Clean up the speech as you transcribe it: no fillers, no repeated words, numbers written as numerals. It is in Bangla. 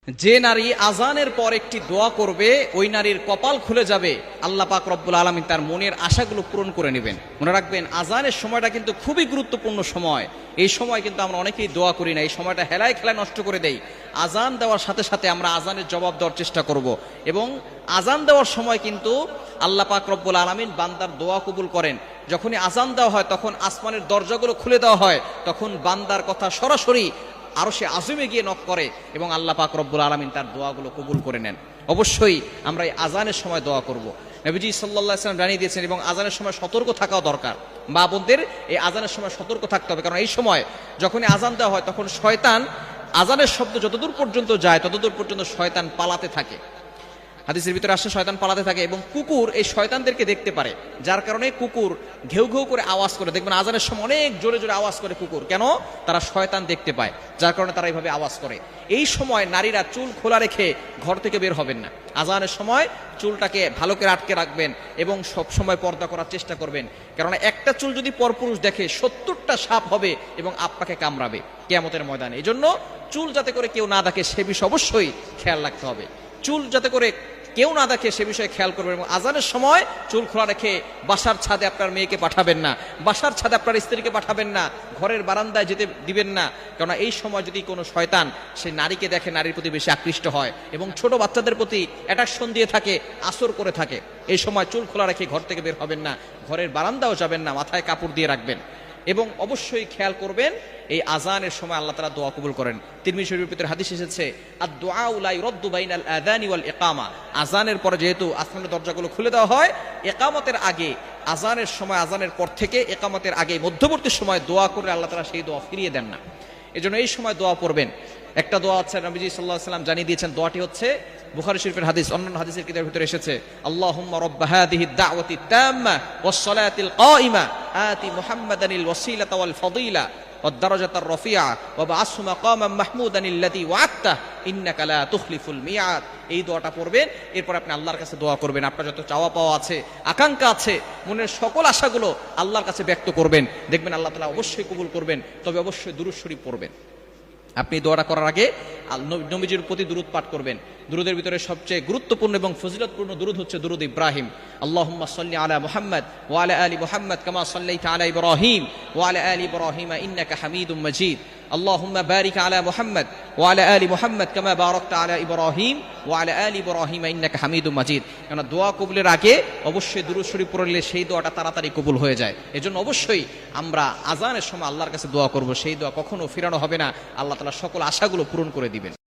যে নারী আজানের পর একটি দোয়া করবে ওই নারীর কপাল খুলে যাবে, আল্লাহ পাক রব্বুল আলামিন তার মনের আশাগুলো পূরণ করে নেবেন। মনে রাখবেন, আজানের সময়টা কিন্তু খুবই গুরুত্বপূর্ণ সময়। এই সময় কিন্তু আমরা অনেকেই দোয়া করি না, এই সময়টা হেলায় খেলায় নষ্ট করে দেই। আজান দেওয়ার সাথে সাথে আমরা আজানের জবাব দেওয়ার চেষ্টা করব, এবং আজান দেওয়ার সময় কিন্তু আল্লাহ পাক রব্বুল আলামিন বান্দার দোয়া কবুল করেন। যখনই আজান দেওয়া হয় তখন আসমানের দরজাগুলো খুলে দেওয়া হয়, তখন বান্দার কথা সরাসরি আরো সে আজমে গিয়ে নক করে এবং আল্লাহ পাক রব্বুল আলামিন তার দোয়াগুলো কবুল করে নেন। অবশ্যই আমরা এই আজানের সময় দোয়া করব। নবীজি সাল্লাল্লাহু আলাইহি ওয়াসাল্লাম জানিয়ে দিয়েছেন, এবং আজানের সময় সতর্ক থাকাও দরকার। মা বোনদের এই আজানের সময় সতর্ক থাকতে হবে, কারণ এই সময় যখনই আজান দেওয়া হয় তখন শয়তান, আজানের শব্দ যতদূর পর্যন্ত যায় ততদূর পর্যন্ত শয়তান পালাতে থাকে। হাদিসের ভিতরে আসে শয়তান পালাতে থাকে, এবং কুকুর এই শয়তানদেরকে দেখতে পারে, যার কারণে কুকুর ঘেউ ঘেউ করে আওয়াজ করে। দেখবেন আজানের সময় অনেক জোরে জোরে আওয়াজ করে কুকুর, কেন? তারা শয়তান দেখতে পায়, যার কারণে তারা এইভাবে আওয়াজ করে। এই সময় নারীরা চুল খোলা রেখে ঘর থেকে বের হবেন না। আজানের সময় চুলটাকে ভালো করে আটকে রাখবেন এবং সব সময় পর্দা করার চেষ্টা করবেন, কেননা একটা চুল যদি পরপুরুষ দেখে 70টা সাপ হবে এবং আপনাকে কামড়াবে কিয়ামতের ময়দানে। এই জন্য চুল যাতে করে কেউ না দেখে সে বিষয়ে অবশ্যই খেয়াল রাখতে হবে। চুল যাতে করে কেউ না দেখে সে বিষয়ে খেয়াল করবেন, এবং আজানের সময় চুল খোলা রেখে বাসার ছাদে আপনার মেয়েকে পাঠাবেন না, বাসার ছাদে আপনার স্ত্রীকে পাঠাবেন না, ঘরের বারান্দায় যেতে দিবেন না, কেননা এই সময় যদি কোনো শয়তান সে নারীকে দেখে নারীর প্রতি বেশি আকৃষ্ট হয় এবং ছোট বাচ্চাদের প্রতি অ্যাট্রাকশন দিয়ে থাকে, আসর করে থাকে। এই সময় চুল খোলা রেখে ঘর থেকে বের হবেন না, ঘরের বারান্দাও যাবেন না, মাথায় কাপড় দিয়ে রাখবেন। এবং অবশ্যই খেয়াল করবেন এই আজানের সময় আল্লাহ তাআলা দোয়া কবুল করেন। তিরমিজি শরীফের ভিতরে হাদিস এসেছে, আদ-দুআউ লা ইউরাদ্দু বাইনাল আযানি ওয়াল ইকামা। আজানের পরে যেহেতু আসমানের দরজাগুলো খুলে দেওয়া হয়, ইকামতের আগে, আজানের সময়, আজানের পর থেকে ইকামতের আগে মধ্যবর্তী সময় দোয়া করে আল্লাহ তাআলা সেই দোয়া ফিরিয়ে দেন না। এজন্য এই সময় দোয়া পড়বেন। একটা দোয়া আছে, নবীজি সাল্লাল্লাহু আলাইহি ওয়াসাল্লাম জানিয়ে দিয়েছেন, দোয়াটি হচ্ছে বুখারী শরীফের হাদিস, অন্যান্য হাদিসের কিতাবের ভিতরে এসেছে, আল্লাহুম্মা রাব্বা হাযিহিদ দাওয়াতি তাম্মা ওয়াস সালাতিল কাইমা আতি মুহাম্মাদানিল ওয়াসিলাতা ওয়াল ফাদিলা ওয়াদ দারাজাতার রাফিআ ওয়া বা'আসহু মাকামান মাহমুদানিল্লাযী ওয়া'আদতা ইন্নাকা লা তুখলিফুল মিআদ। এই দোয়াটা পড়বেন, এরপর আপনি আল্লাহর কাছে দোয়া করবেন। আপনার যত চাওয়া পাওয়া আছে, আকাঙ্ক্ষা আছে, মনের সকল আশাগুলো আল্লাহর কাছে ব্যক্ত করবেন। দেখবেন আল্লাহ তাআলা অবশ্যই কবুল করবেন। তবে অবশ্যই দুরূদ শরীফ পড়বেন। আপনি দোয়াটা করার আগে নবীজির প্রতি দুরূদ পাঠ করবেন। দুরূদের ভিতরে সবচেয়ে গুরুত্বপূর্ণ এবং ফজিলতপূর্ণ দুরূদ হচ্ছে দুরূদ ইব্রাহিম। আল্লাহুম্মা সাল্লি আলা মুহাম্মাদ ওয়া আলা আলি মুহাম্মাদ কামা সাল্লাইতা আলা ইব্রাহিম ওয়া আলা আলি ইব্রাহিম ইন্নাকা হামিদুম মাজিদ। আল্লাহুম্মা বারিক আলা মুহাম্মাদ ওয়া আলা আলি মুহাম্মাদ কামা বারাকতা আলা ইব্রাহিম ওয়া আলা আলি ইব্রাহিম ইন্নাকা হামিদুম মাজিদ। কারণ দোয়া কবুলের আগে অবশ্যই দুরূদ শরীফ পড়লে সেই দোয়াটা তাড়াতাড়ি কবুল হয়ে যায়। এজন্য অবশ্যই আমরা আজানের সময় আল্লাহর কাছে দোয়া করব, সেই দোয়া কখনো ফিরানো হবে না। আল্লাহ তাআলা সকল আশাগুলো পূরণ করে দিবেন।